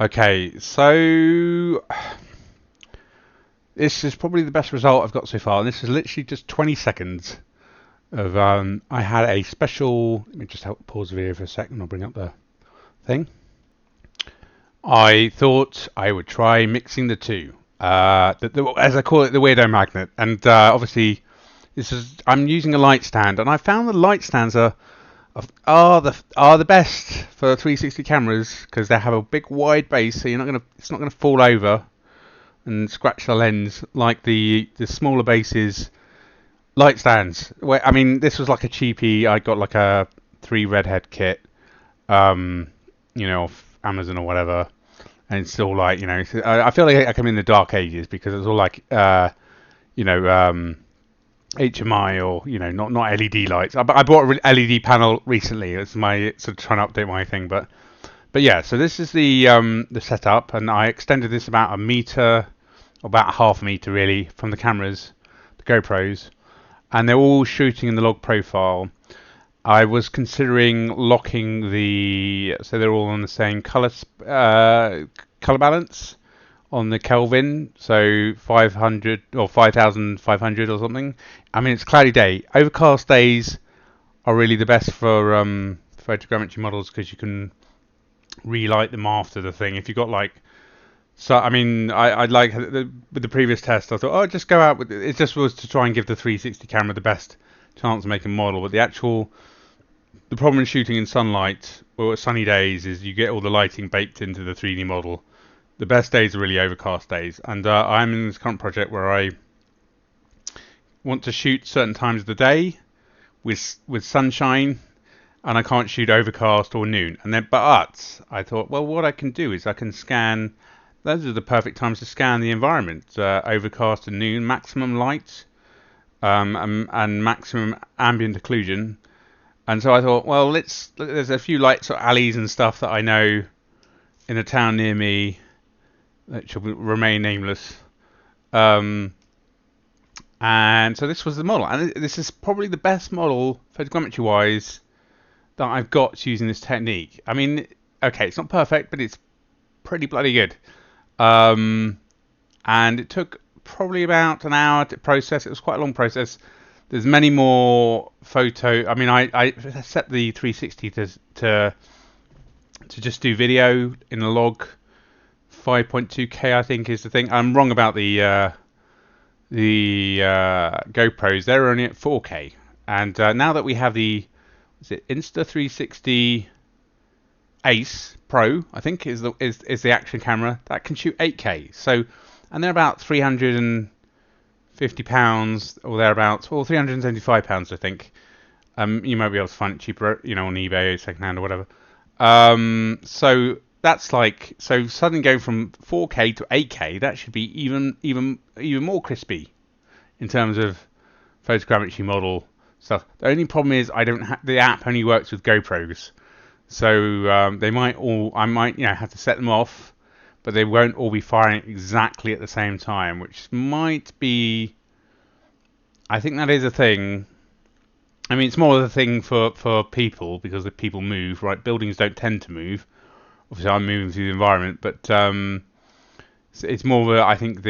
Okay, so this is probably the best result I've got so far. And this is literally just 20 seconds of I had a special. Let me just pause the video for a second. I'll bring up the thing. I thought I would try mixing the two. As I call it, the weirdo magnet. And obviously, I'm using a light stand, and I found the light stands are the best for 360 cameras because they have a big wide base, so it's not gonna fall over and scratch the lens like the smaller bases light stands. Where I mean, this was like a cheapie. I got like a 3 redhead kit, um, off Amazon or whatever, and it's still like I feel like I'm in the dark ages because it's all like you know um, HMI or not LED lights. I bought an LED panel recently. It's my sort of trying to update my thing, but yeah. So this is the setup, and I extended this about a meter, or about half a meter really, from the cameras, the GoPros, and they're all shooting in the log profile. I was considering locking so they're all on the same color balance on the Kelvin, so 500 or 5,500 or something. I mean, it's a cloudy day. Overcast days are really the best for photogrammetry models because you can relight them after the thing. If you got like, so I mean, I'd like with the previous test, I thought, oh, just go out with it. It just was to try and give the 360 camera the best chance of making a model. But the problem in shooting in sunlight or sunny days is you get all the lighting baked into the 3D model. The best days are really overcast days, and I'm in this current project where I want to shoot certain times of the day with sunshine, and I can't shoot overcast or noon. But I thought, well, what I can do is I can scan. Those are the perfect times to scan the environment: overcast and noon, maximum light, and maximum ambient occlusion. And so I thought, well, there's a few lights or alleys and stuff that I know in a town near me that shall remain nameless. And so this was the model, and this is probably the best model photogrammetry-wise that I've got using this technique. I mean, okay, it's not perfect, but it's pretty bloody good. And it took probably about an hour to process. It was quite a long process. There's many more I mean, I set the 360 to just do video in a log. 5.2K, I think, is the thing. I'm wrong about the GoPros. They're only at 4K, and now that we have the Insta360 Ace Pro, I think is the action camera that can shoot 8K. So, and they're about £350 or thereabouts, or £375, I think. You might be able to find it cheaper, on eBay, secondhand or whatever. So that's like, so suddenly going from 4K to 8K, that should be even more crispy in terms of photogrammetry model stuff. The only problem is the app only works with GoPros, so I might have to set them off, but they won't all be firing exactly at the same time, which might be. I think that is a thing. I mean, it's more of a thing for people because the people move, right? Buildings don't tend to move. Obviously, I'm moving through the environment, but it's more of I think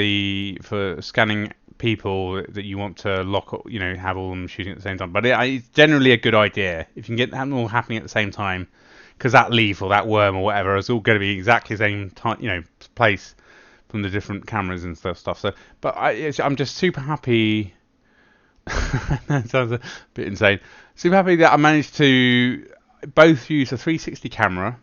for scanning people that you want to lock, have all of them shooting at the same time. But it's generally a good idea if you can get them all happening at the same time, because that leaf or that worm or whatever is all going to be exactly the same time, place from the different cameras and stuff. So, but I'm just super happy. That sounds a bit insane. Super happy that I managed to both use a 360 camera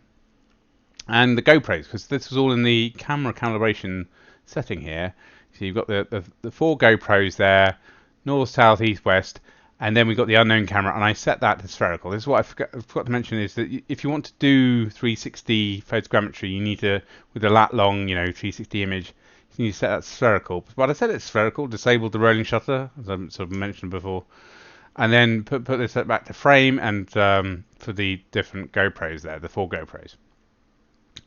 and the GoPros, because this was all in the camera calibration setting here. So you've got the 4 GoPros there, north, south, east, west, and then we've got the unknown camera, and I set that to spherical. This is what I forgot to mention, is that if you want to do 360 photogrammetry, you need to, with a lat long, 360 image, you need to set that to spherical. But I set it to spherical, disabled the rolling shutter, as I sort of mentioned before, and then put this back to frame, and for the different GoPros there, the 4 GoPros.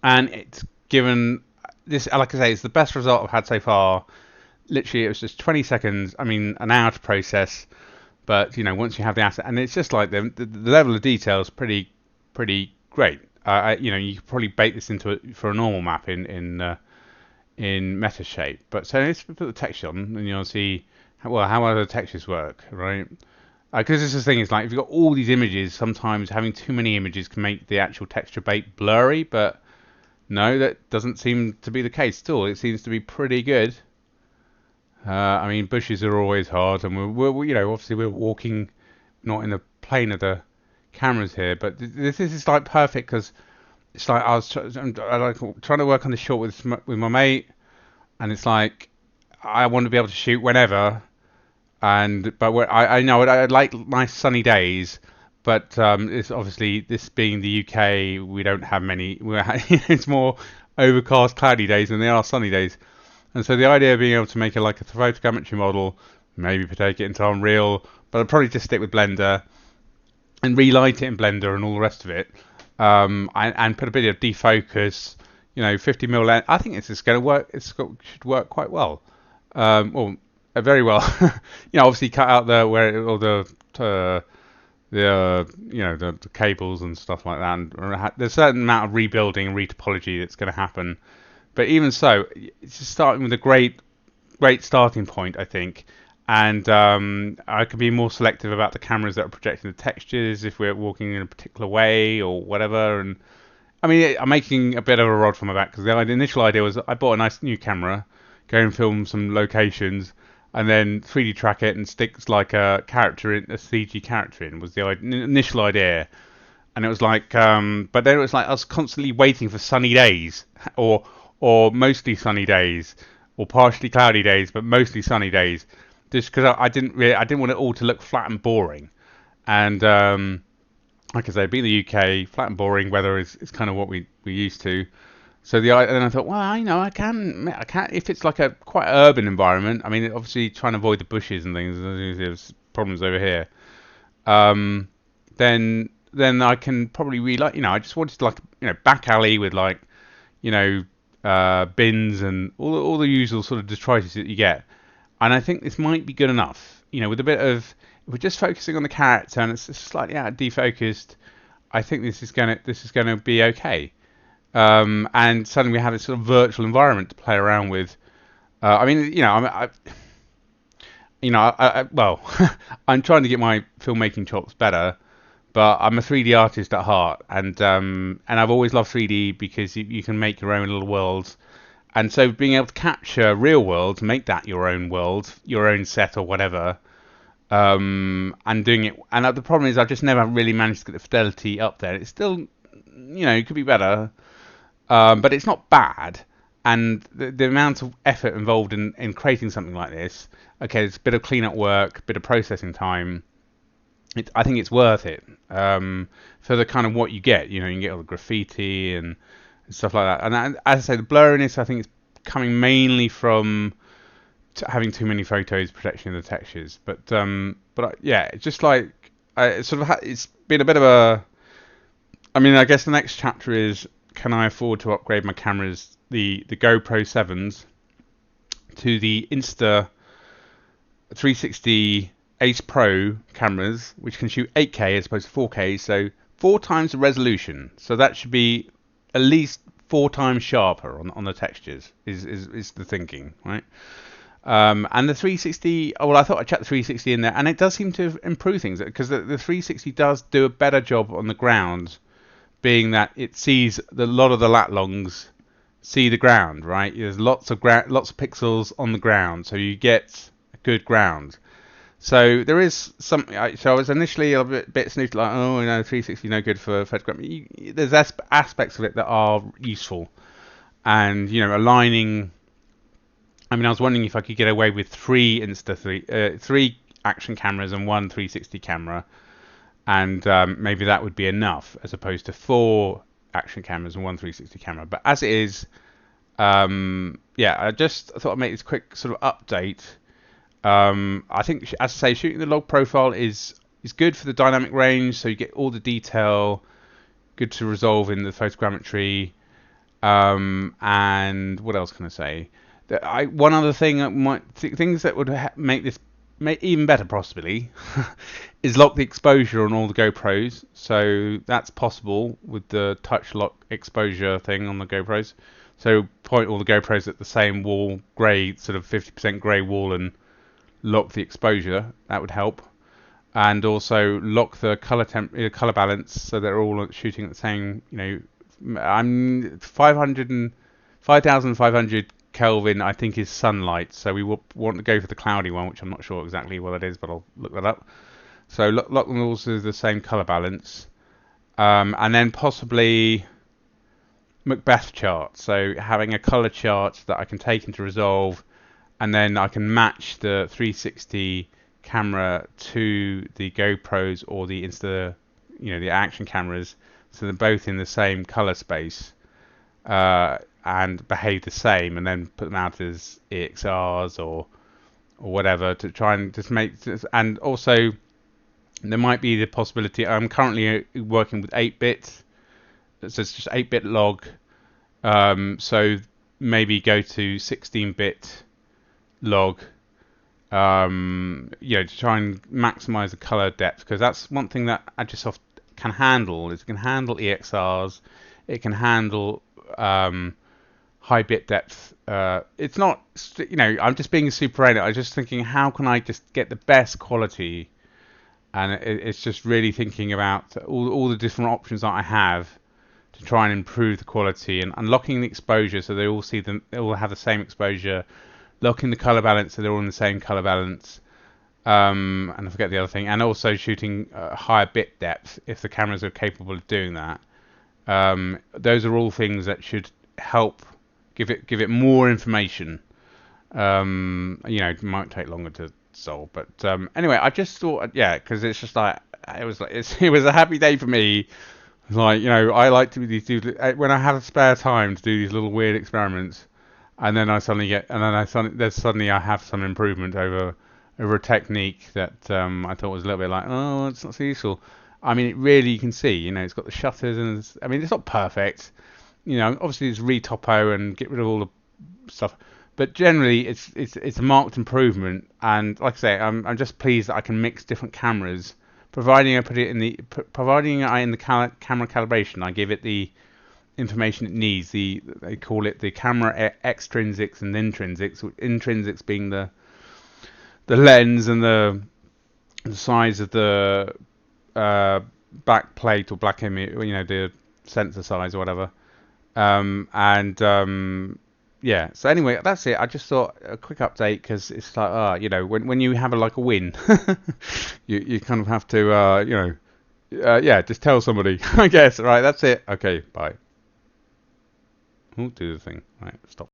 And it's given this, like I say, it's the best result I've had so far. Literally, it was just 20 seconds. I mean, an hour to process, but once you have the asset, and it's just like the level of detail is pretty great. you could probably bake this into for a normal map in Metashape. But so let's put the texture on, and you'll see how other textures work, right? Because this is the thing, is like if you've got all these images, sometimes having too many images can make the actual texture bake blurry. But no, that doesn't seem to be the case. Still, it seems to be pretty good. I mean, bushes are always hard, and obviously we're walking not in the plane of the cameras here, but this is like perfect because it's like I like trying to work on the shot with my mate, and it's like I want to be able to shoot whenever, but I know I like nice sunny days, but it's obviously this being the UK, we don't have many. It's more overcast, cloudy days than they are sunny days. And so the idea of being able to make like a photogrammetry model, maybe take it into Unreal, but I'd probably just stick with Blender and relight it in Blender and all the rest of it, and put a bit of defocus, 50mm lens. I think this is going to work. Should work quite well. Very well. Obviously cut out the cables and stuff like that. And there's a certain amount of rebuilding and retopology that's going to happen. But even so, it's just starting with a great starting point, I think. And I can be more selective about the cameras that are projecting the textures if we're walking in a particular way or whatever. And I mean, I'm making a bit of a rod for my back because the initial idea was I bought a nice new camera, go and film some locations, and then 3D track it and sticks like a CG character in was the initial idea. And it was like, but then it was like I was constantly waiting for sunny days or mostly sunny days, or partially cloudy days, but mostly sunny days, just because I didn't want it all to look flat and boring. And like I say, being the UK, flat and boring weather is kind of what we're used to. So and I thought, well, I can if it's like a quite urban environment. I mean, obviously trying to avoid the bushes and things. There's problems over here. Then I can probably I just wanted like back alley with like bins and all the usual sort of detritus that you get. And I think this might be good enough. With a bit of, if we're just focusing on the character and it's slightly out defocused, I think this is gonna be okay. And suddenly we have a sort of virtual environment to play around with. Well, I'm trying to get my filmmaking chops better, but I'm a 3D artist at heart, and I've always loved 3D because you can make your own little worlds, and so being able to capture real worlds, make that your own world, your own set or whatever, and doing it. And the problem is I've just never really managed to get the fidelity up there. It's still, it could be better, but it's not bad. And the amount of effort involved in creating something like this, okay, it's a bit of cleanup work, a bit of processing time. I think it's worth it for the kind of what you get. You can get all the graffiti and stuff like that. And as I say, the blurriness I think is coming mainly from having too many photos protection the textures. But yeah, it's just like it's been a bit of a. I mean, I guess the next chapter is, can I afford to upgrade my cameras, the GoPro 7s, to the Insta 360 Ace Pro cameras, which can shoot 8K as opposed to 4K, so 4 times the resolution. So that should be at least 4 times sharper on the textures, is the thinking, right? And the 360, well, I thought I'd check the 360 in there, and it does seem to improve things, because the 360 does do a better job on the ground, being that it sees a lot of the lat longs see the ground, right? There's lots of pixels on the ground, so you get a good ground. So there is something. So I was initially a bit snooped, like, 360 no good for photography. There's aspects of it that are useful, and aligning. I mean, I was wondering if I could get away with three action cameras and one 360 camera, and maybe that would be enough, as opposed to 4 action cameras and one 360 camera. But as it is, I thought I'd make this quick sort of update. I think, as I say, shooting the log profile is good for the dynamic range, so you get all the detail, good to resolve in the photogrammetry. And what else can I say? One other thing, things that would make this even better possibly, is lock the exposure on all the GoPros. So that's possible with the touch lock exposure thing on the GoPros. So point all the GoPros at the same wall, grey, sort of 50% grey wall, and lock the exposure. That would help. And also lock the color balance so they're all shooting at the same. I'm 5,500 Kelvin, I think, is sunlight. So we will want to go for the cloudy one, which I'm not sure exactly what that is, but I'll look that up. So lock them all to the same color balance, and then possibly Macbeth chart. So having a color chart that I can take into Resolve, and then I can match the 360 camera to the GoPros or the the action cameras, so they're both in the same color space and behave the same, and then put them out as EXRs or whatever to try and just make. And also there might be the possibility. I'm currently working with 8-bit, so it's just 8-bit log. So maybe go to 16-bit log, to try and maximize the color depth, because that's one thing that Agisoft can handle. Is it can handle EXRs, it can handle high bit depth. It's not, I'm just being a super editor. I'm just thinking, how can I just get the best quality? And it's just really thinking about all the different options that I have to try and improve the quality, and unlocking the exposure so they all have the same exposure, locking the color balance so they're all in the same color balance, and I forget the other thing, and also shooting higher bit depth if the cameras are capable of doing that. Those are all things that should help give it more information. It might take longer to solve, but anyway, I just thought, because it's just like it was a happy day for me. Like, I like to do when I have spare time to do these little weird experiments, and then I suddenly I have some improvement over a technique that I thought was a little bit like, oh, it's not so useful. I mean, it really, you can see, it's got the shutters, and it's not perfect. Obviously it's retopo and get rid of all the stuff, but generally it's a marked improvement. And like I say, I'm just pleased that I can mix different cameras, providing I in the camera calibration, I give it the information it needs. They call it the camera extrinsics and intrinsics. Intrinsics being the lens and the size of the back plate or black image, the sensor size or whatever. So anyway, that's it. I just thought a quick update, because it's like, when you have a win, you kind of have to, just tell somebody, I guess. Right, that's it. Okay, bye. We'll do the thing. Right, stop.